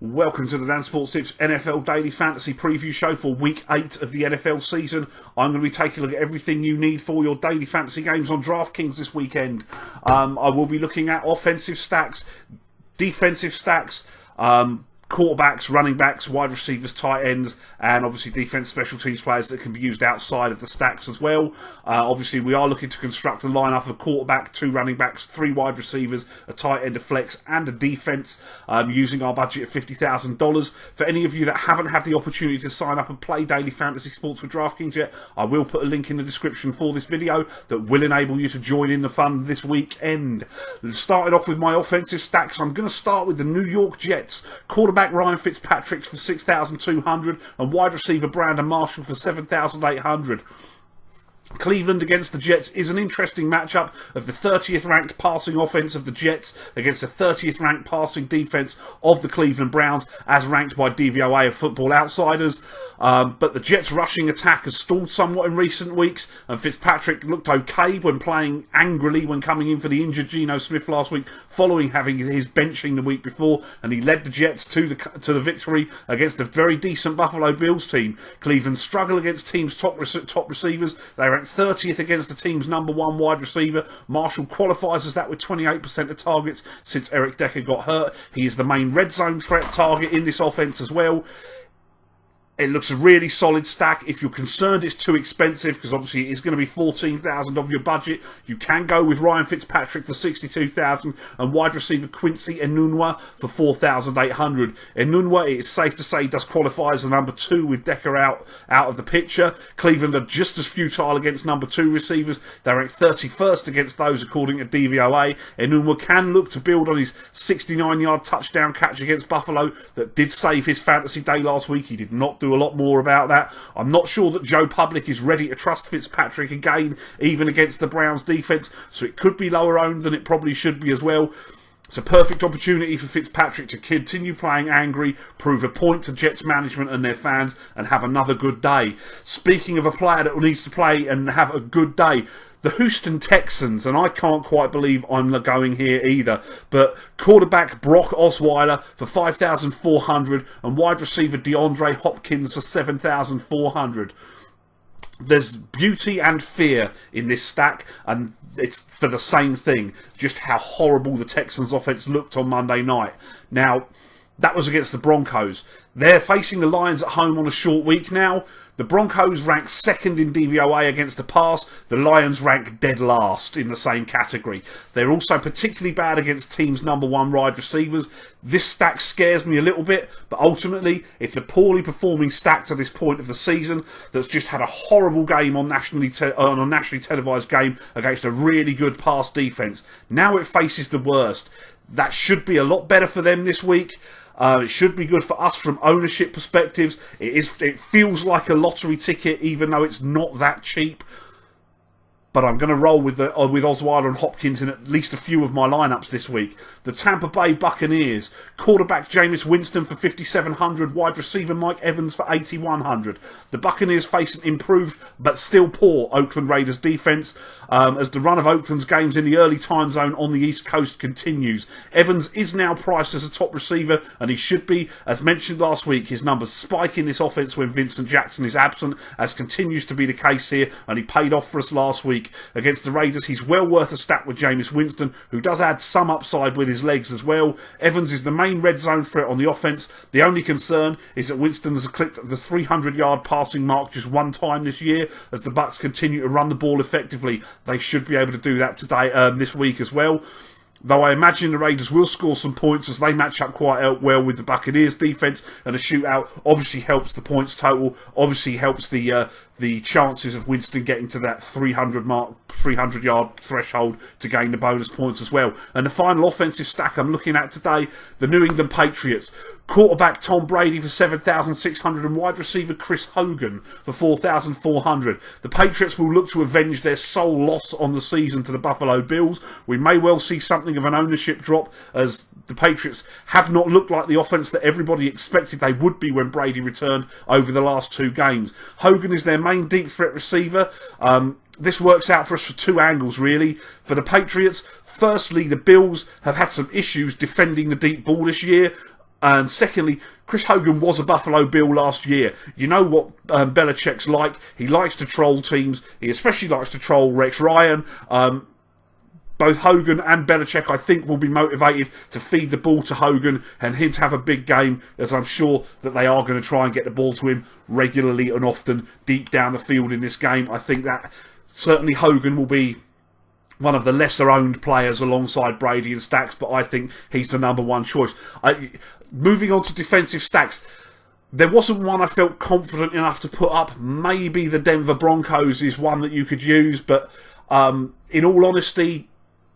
Welcome to the Dan Sports Tips NFL Daily Fantasy Preview Show for Week 8 of the NFL season. I'm going to be taking a look at everything you need for your daily fantasy games on DraftKings this weekend. I will be looking at offensive stacks, defensive stacks, quarterbacks, running backs, wide receivers, tight ends, and obviously defense special teams players that can be used outside of the stacks as well. Obviously, we are looking to construct a lineup of a quarterback, 2 running backs, 3 wide receivers, a tight end, a flex, and a defense using our budget of $50,000. For any of you that haven't had the opportunity to sign up and play daily fantasy sports with DraftKings yet, I will put a link in the description for this video that will enable you to join in the fun this weekend. Starting off with my offensive stacks, I'm going to start with the New York Jets. Quarterback Ryan Fitzpatrick for $6,200 and wide receiver Brandon Marshall for $7,800. Cleveland against the Jets is an interesting matchup of the 30th ranked passing offense of the Jets against the 30th ranked passing defense of the Cleveland Browns, as ranked by DVOA of Football Outsiders. But the Jets' rushing attack has stalled somewhat in recent weeks, and Fitzpatrick looked okay when playing angrily when coming in for the injured Geno Smith last week, following having his benching the week before, and he led the Jets to the victory against a very decent Buffalo Bills team. Cleveland struggle against teams' top receivers. They ranked 30th against the team's number 1 wide receiver. Marshall qualifies as that with 28% of targets since Eric Decker got hurt. He is the main red zone threat target in this offense as well. It looks a really solid stack. If you're concerned it's too expensive, because obviously it's going to be $14,000 of your budget, you can go with Ryan Fitzpatrick for $62,000 and wide receiver Quincy Enunwa for $4,800. Enunwa, it is safe to say, does qualify as the number 2 with Decker out of the picture. Cleveland are just as futile against number 2 receivers. They're ranked 31st against those according to DVOA. Enunwa can look to build on his 69-yard touchdown catch against Buffalo that did save his fantasy day last week. He did not do a lot more about that. I'm not sure that Joe Public is ready to trust Fitzpatrick again, even against the Browns defense, so it could be lower owned than it probably should be as well. It's a perfect opportunity for Fitzpatrick to continue playing angry, prove a point to Jets management and their fans, and have another good day. Speaking of a player that needs to play and have a good day, the Houston Texans, and I can't quite believe I'm going here either, but quarterback Brock Osweiler for $5,400 and wide receiver DeAndre Hopkins for $7,400. There's beauty and fear in this stack, and it's for the same thing, just how horrible the Texans offense looked on Monday night. Now, that was against the Broncos. They're facing the Lions at home on a short week now. The Broncos rank 2nd in DVOA against the pass. The Lions rank dead last in the same category. They're also particularly bad against teams' number 1 wide receivers. This stack scares me a little bit, but ultimately it's a poorly performing stack to this point of the season that's just had a horrible game on a nationally televised game against a really good pass defense. Now it faces the worst. That should be a lot better for them this week. It should be good for us from ownership perspectives. It feels like a lottery ticket, even though it's not that cheap. But I'm going to roll with Osweiler and Hopkins in at least a few of my lineups this week. The Tampa Bay Buccaneers. Quarterback Jameis Winston for $5,700. Wide receiver Mike Evans for $8,100. The Buccaneers face an improved but still poor Oakland Raiders defense as the run of Oakland's games in the early time zone on the East Coast continues. Evans is now priced as a top receiver, and he should be. As mentioned last week, his numbers spike in this offense when Vincent Jackson is absent, as continues to be the case here, and he paid off for us last week. Against the Raiders, he's well worth a stack with Jameis Winston, who does add some upside with his legs as well. Evans is the main red zone threat on the offense. The only concern is that Winston has clipped the 300-yard passing mark just one time this year. As the Bucs continue to run the ball effectively, they should be able to do that today, this week as well. Though I imagine the Raiders will score some points as they match up quite well with the Buccaneers defense, and a shootout obviously helps the points total, obviously helps the chances of Winston getting to that 300-yard threshold to gain the bonus points as well. And the final offensive stack I'm looking at today, the New England Patriots. Quarterback Tom Brady for $7,600 and wide receiver Chris Hogan for $4,400. The Patriots will look to avenge their sole loss on the season to the Buffalo Bills. We may well see something of an ownership drop, as the Patriots have not looked like the offense that everybody expected they would be when Brady returned over the last 2 games. Hogan is their main deep threat receiver. This works out for us for 2 angles, really. For the Patriots, firstly, the Bills have had some issues defending the deep ball this year. And secondly, Chris Hogan was a Buffalo Bill last year. You know what Belichick's like. He likes to troll teams. He especially likes to troll Rex Ryan. Both Hogan and Belichick, I think, will be motivated to feed the ball to Hogan and him to have a big game, as I'm sure that they are going to try and get the ball to him regularly and often deep down the field in this game. I think that certainly Hogan will be one of the lesser-owned players alongside Brady and Stacks, but I think he's the number one choice. Moving on to defensive stacks, there wasn't one I felt confident enough to put up. Maybe the Denver Broncos is one that you could use, but in all honesty,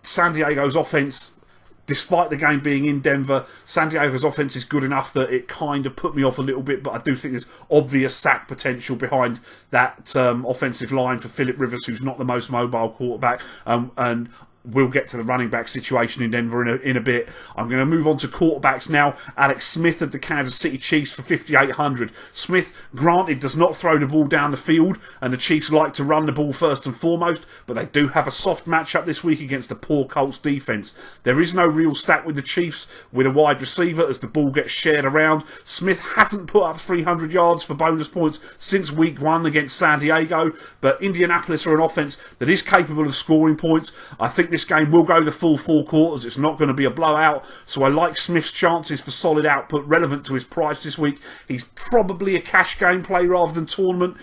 San Diego's offense, despite the game being in Denver, San Diego's offense is good enough that it kind of put me off a little bit, but I do think there's obvious sack potential behind that offensive line for Phillip Rivers, who's not the most mobile quarterback, and we'll get to the running back situation in Denver in a bit. I'm going to move on to quarterbacks now. Alex Smith of the Kansas City Chiefs for 5,800. Smith, granted, does not throw the ball down the field, and the Chiefs like to run the ball first and foremost, but they do have a soft matchup this week against a poor Colts defense. There is no real stack with the Chiefs with a wide receiver as the ball gets shared around. Smith hasn't put up 300 yards for bonus points since week 1 against San Diego, but Indianapolis are an offense that is capable of scoring points. I think this game will go the full 4 quarters. It's not going to be a blowout, so I like Smith's chances for solid output relevant to his price this week. He's probably a cash game play rather than tournament,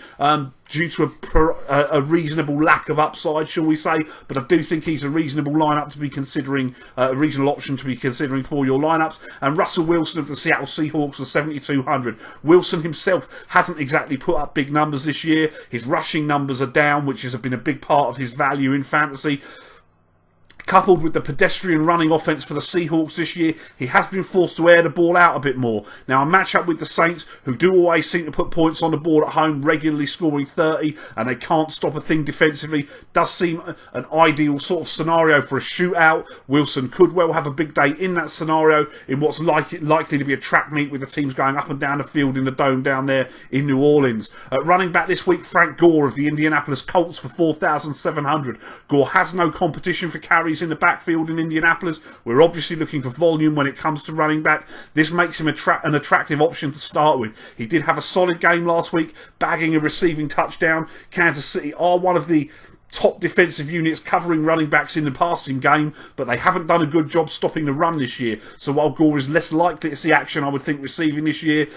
due to a reasonable lack of upside, shall we say, but I do think he's a reasonable lineup to be considering, a reasonable option to be considering for your lineups. And Russell Wilson of the Seattle Seahawks for 7,200. Wilson himself hasn't exactly put up big numbers this year. His rushing numbers are down, which has been a big part of his value in fantasy. Coupled with the pedestrian running offense for the Seahawks this year, he has been forced to air the ball out a bit more. Now, a matchup with the Saints, who do always seem to put points on the board at home, regularly scoring 30, and they can't stop a thing defensively, does seem an ideal sort of scenario for a shootout. Wilson could well have a big day in that scenario, in what's likely to be a track meet with the teams going up and down the field in the dome down there in New Orleans. At running back this week, Frank Gore of the Indianapolis Colts for 4,700. Gore has no competition for carries in the backfield in Indianapolis. We're obviously looking for volume when it comes to running back. This makes him an attractive option to start with. He did have a solid game last week, bagging a receiving touchdown. Kansas City are one of the top defensive units covering running backs in the passing game, but they haven't done a good job stopping the run this year. So while Gore is less likely to see action, I would think, receiving this year,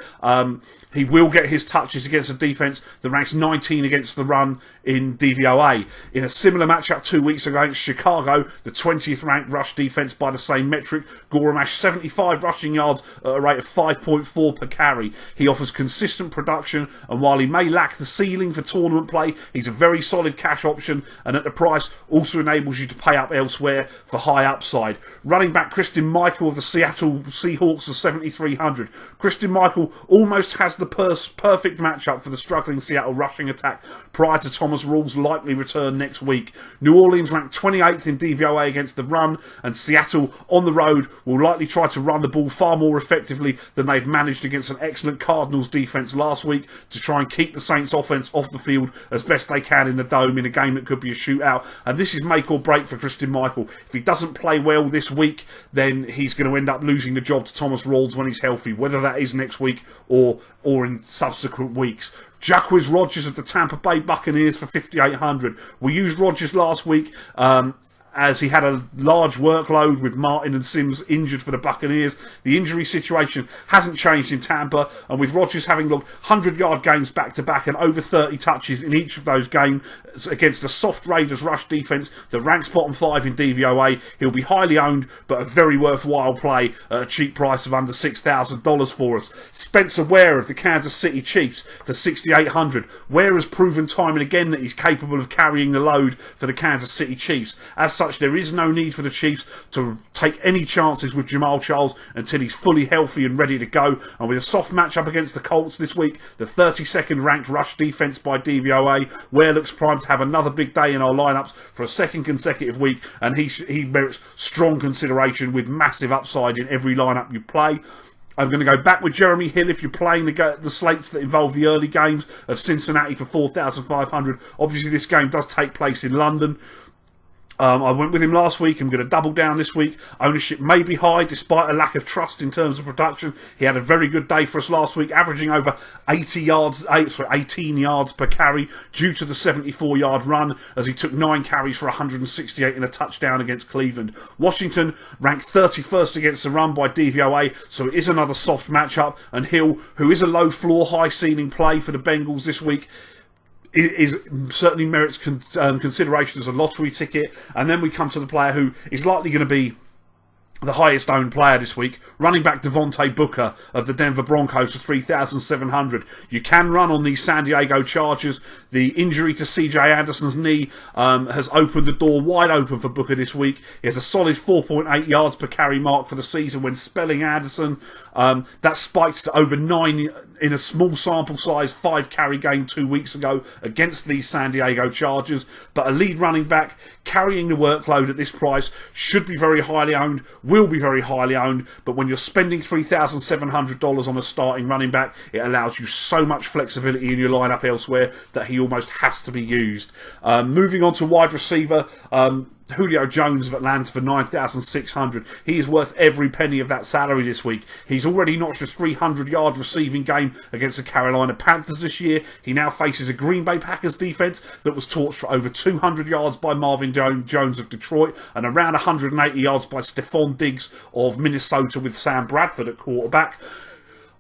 he will get his touches against a defense that ranks 19 against the run in DVOA. In a similar matchup 2 weeks ago against Chicago, the 20th ranked rush defense by the same metric, Gore amashed 75 rushing yards at a rate of 5.4 per carry. He offers consistent production, and while he may lack the ceiling for tournament play, he's a very solid cash option, and at the price also enables you to pay up elsewhere for high upside. Running back Christine Michael of the Seattle Seahawks for 7,300. Christine Michael almost has the perfect matchup for the struggling Seattle rushing attack prior to Thomas Rawls' likely return next week. New Orleans ranked 28th in DVOA against the run, and Seattle on the road will likely try to run the ball far more effectively than they've managed against an excellent Cardinals defense last week to try and keep the Saints offense off the field as best they can in the dome in a game that could be a shootout. And this is make or break for Christian Michael. If he doesn't play well this week, then he's going to end up losing the job to Thomas Rawls when he's healthy, whether that is next week or in subsequent weeks. Jacquizz Rodgers of the Tampa Bay Buccaneers for 5,800. We used Rodgers last week as he had a large workload with Martin and Sims injured for the Buccaneers. The injury situation hasn't changed in Tampa, and with Rodgers having logged 100-yard games back-to-back and over 30 touches in each of those games against a soft Raiders rush defence that ranks bottom 5 in DVOA, he'll be highly owned, but a very worthwhile play at a cheap price of under $6,000 for us. Spencer Ware of the Kansas City Chiefs for 6,800. Ware has proven time and again that he's capable of carrying the load for the Kansas City Chiefs. As such, there is no need for the Chiefs to take any chances with Jamal Charles until he's fully healthy and ready to go. And with a soft matchup against the Colts this week, the 32nd ranked rush defense by DVOA, Ware looks primed to have another big day in our lineups for a second consecutive week, and he merits strong consideration with massive upside in every lineup you play. I'm going to go back with Jeremy Hill if you're playing the slates that involve the early games of Cincinnati for 4,500. Obviously, this game does take place in London. I went with him last week. I'm going to double down this week. Ownership may be high despite a lack of trust in terms of production. He had a very good day for us last week, averaging over 18 yards per carry due to the 74-yard run as he took 9 carries for 168 and a touchdown against Cleveland. Washington ranked 31st against the run by DVOA, so it is another soft matchup. And Hill, who is a low floor, high ceiling play for the Bengals this week, certainly merits consideration as a lottery ticket. And then we come to the player who is likely going to be the highest owned player this week, running back Devontae Booker of the Denver Broncos for 3,700. You can run on these San Diego Chargers. The injury to CJ Anderson's knee has opened the door wide open for Booker this week. He has a solid 4.8 yards per carry mark for the season when spelling Anderson. That spiked to over 9 in a small sample size 5 carry game 2 weeks ago against these San Diego Chargers. But a lead running back carrying the workload at this price should be very highly owned, will be very highly owned. But when you're spending $3,700 on a starting running back, it allows you so much flexibility in your lineup elsewhere that he almost has to be used. Moving on to wide receiver, Julio Jones of Atlanta for 9,600. He is worth every penny of that salary this week. He's already notched a 300-yard receiving game against the Carolina Panthers this year. He now faces a Green Bay Packers defense that was torched for over 200 yards by Marvin Jones of Detroit and around 180 yards by Stephon Diggs of Minnesota with Sam Bradford at quarterback.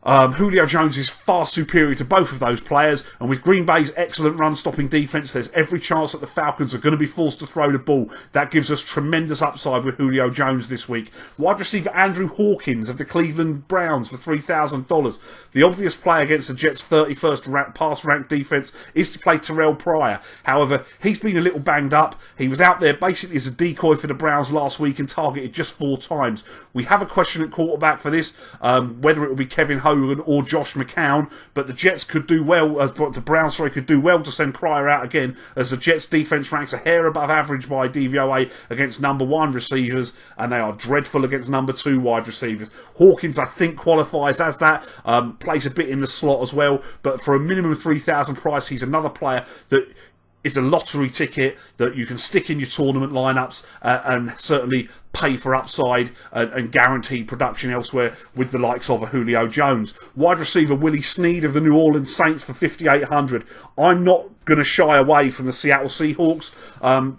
Julio Jones is far superior to both of those players, and with Green Bay's excellent run-stopping defense, there's every chance that the Falcons are going to be forced to throw the ball. That gives us tremendous upside with Julio Jones this week. Wide receiver Andrew Hawkins of the Cleveland Browns for $3,000. The obvious play against the Jets' 31st pass-ranked defense is to play Terrell Pryor. However, he's been a little banged up. He was out there basically as a decoy for the Browns last week and targeted just 4 times. We have a question at quarterback for this, whether it will be Kevin Hogan or Josh McCown, but the Jets could do well, the Browns could do well to send Pryor out again, as the Jets defense ranks a hair above average by DVOA against number 1 receivers, and they are dreadful against number 2 wide receivers. Hawkins, I think, qualifies as that, plays a bit in the slot as well, but for a minimum of $3,000 price, he's another player that is a lottery ticket that you can stick in your tournament lineups and certainly pay for upside and guarantee production elsewhere with the likes of a Julio Jones. Wide receiver Willie Snead of the New Orleans Saints for $5,800. I'm not going to shy away from the Seattle Seahawks.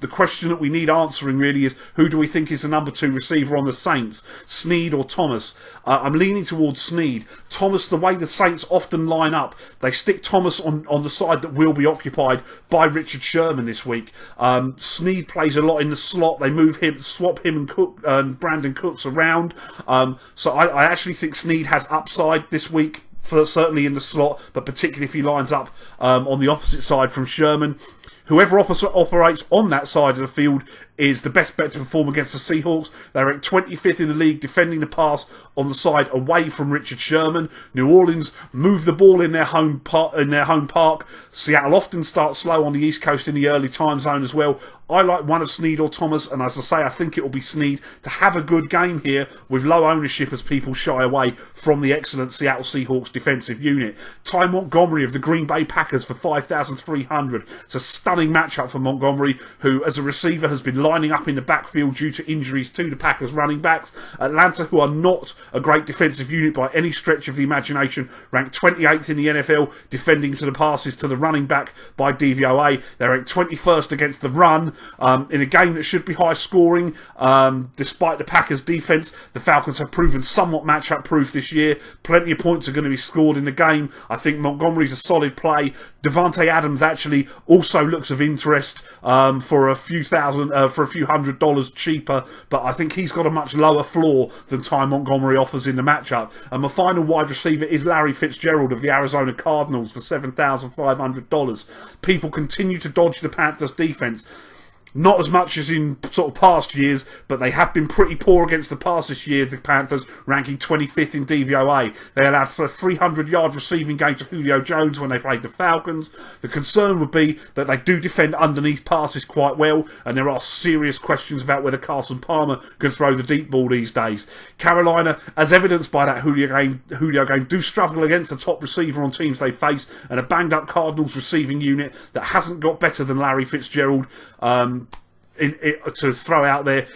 The question that we need answering really is, who do we think is the number 2 receiver on the Saints, Snead or Thomas? I'm leaning towards Snead. Thomas, the way the Saints often line up, they stick Thomas on the side that will be occupied by Richard Sherman this week. Snead plays a lot in the slot. They swap him and Cook and Brandon Cooks around. So I actually think Snead has upside this week, certainly in the slot, but particularly if he lines up on the opposite side from Sherman. Whoever operates on that side of the field is the best bet to perform against the Seahawks. They're ranked 25th in the league defending the pass on the side away from Richard Sherman. New Orleans move the ball in their home park. Seattle often starts slow on the East Coast in the early time zone as well. I like one of Snead or Thomas, and as I say, I think it will be Snead to have a good game here with low ownership as people shy away from the excellent Seattle Seahawks defensive unit. Ty Montgomery of the Green Bay Packers for $5,300. It's a stunning matchup for Montgomery, who as a receiver has been lining up in the backfield due to injuries to the Packers running backs. Atlanta, who are not a great defensive unit by any stretch of the imagination, ranked 28th in the NFL defending to the passes to the running back by DVOA. They're ranked 21st against the run. In a game that should be high scoring, despite the Packers defense, the Falcons have proven somewhat matchup proof this year. Plenty of points are going to be scored in the game. I think Montgomery's a solid play. Devontae Adams actually also looks of interest for a few $100 cheaper, but I think he's got a much lower floor than Ty Montgomery offers in the matchup. And my final wide receiver is Larry Fitzgerald of the Arizona Cardinals for $7,500. People continue to dodge the Panthers defense. Not as much as in sort of past years, but they have been pretty poor against the pass this year, the Panthers, ranking 25th in DVOA. They allowed for a 300-yard receiving game to Julio Jones when they played the Falcons. The concern would be that they do defend underneath passes quite well, and there are serious questions about whether Carson Palmer can throw the deep ball these days. Carolina, as evidenced by that Julio game, do struggle against the top receiver on teams they face, and a banged-up Cardinals receiving unit that hasn't got better than Larry Fitzgerald. to throw out there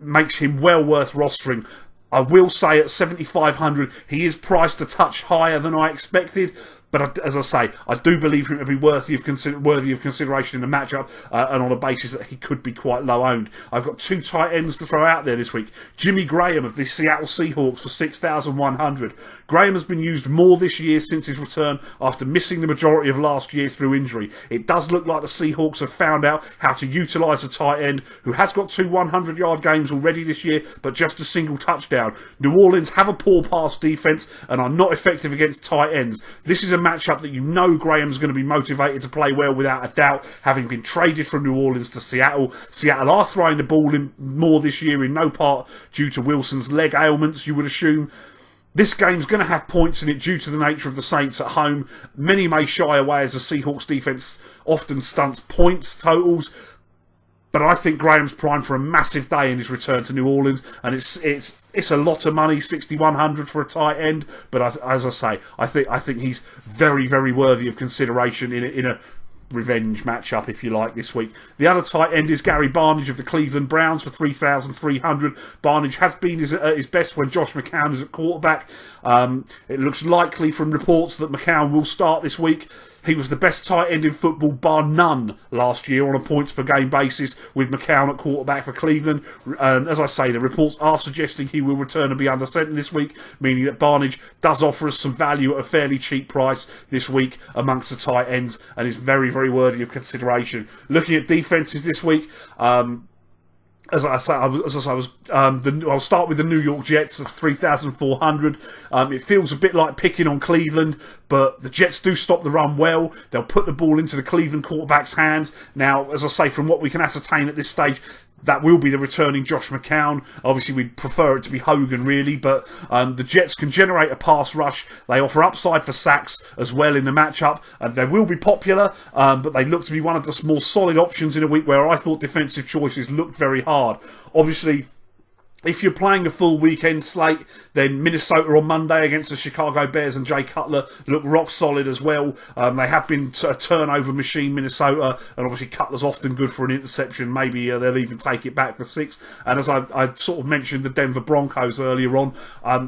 makes him well worth rostering. I will say at 7,500 he is priced a touch higher than I expected, but as I say, I do believe him to be worthy of consideration in the matchup, and on a basis that he could be quite low owned. I've got two tight ends to throw out there this week. Jimmy Graham of the Seattle Seahawks for 6,100. Graham has been used more this year since his return after missing the majority of last year through injury. It does look like the Seahawks have found out how to utilise a tight end who has got two 100-yard games already this year, but just a single touchdown. New Orleans have a poor pass defence and are not effective against tight ends. This is a matchup that you know Graham's going to be motivated to play well without a doubt, having been traded from New Orleans to Seattle. Seattle are throwing the ball in more this year, in no part due to Wilson's leg ailments, you would assume. This game's going to have points in it due to the nature of the Saints at home. Many may shy away as the Seahawks defence often stunts points totals, but I think Graham's primed for a massive day in his return to New Orleans, and it's a lot of money, 6,100 for a tight end. But as I say, I think he's very, very worthy of consideration in a revenge matchup, if you like, this week. The other tight end is Gary Barnidge of the Cleveland Browns for 3,300. Barnidge has been at his best when Josh McCown is at quarterback. It looks likely from reports that McCown will start this week. He was the best tight end in football, bar none, last year on a points-per-game basis with McCown at quarterback for Cleveland. As I say, the reports are suggesting he will return and be under centre this week, meaning that Barnidge does offer us some value at a fairly cheap price this week amongst the tight ends and is very, very worthy of consideration. Looking at defences this week, I'll start with the New York Jets of 3,400. It feels a bit like picking on Cleveland, but the Jets do stop the run well. They'll put the ball into the Cleveland quarterback's hands. Now, as I say, from what we can ascertain at this stage, that will be the returning Josh McCown. Obviously, we'd prefer it to be Hogan, really, but the Jets can generate a pass rush. They offer upside for sacks as well in the matchup, and they will be popular, but they look to be one of the more solid options in a week where I thought defensive choices looked very hard. Obviously, if you're playing a full weekend slate, then Minnesota on Monday against the Chicago Bears and Jay Cutler look rock solid as well. They have been a turnover machine, Minnesota, and obviously Cutler's often good for an interception. Maybe they'll even take it back for 6. And as I sort of mentioned the Denver Broncos earlier on,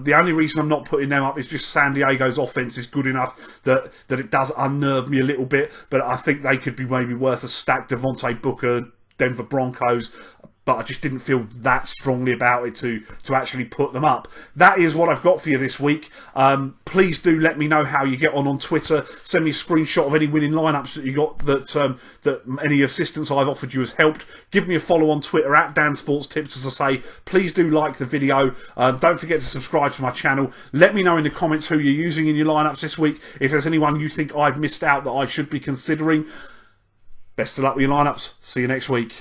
the only reason I'm not putting them up is just San Diego's offense is good enough that it does unnerve me a little bit. But I think they could be maybe worth a stack. Devontae Booker, Denver Broncos, but I just didn't feel that strongly about it to actually put them up. That is what I've got for you this week. Please do let me know how you get on Twitter. Send me a screenshot of any winning lineups that you got, that any assistance I've offered you has helped. Give me a follow on Twitter at dansports.tips, as I say. Please do like the video. Don't forget to subscribe to my channel. Let me know in the comments who you're using in your lineups this week. If there's anyone you think I've missed out that I should be considering. Best of luck with your lineups. See you next week.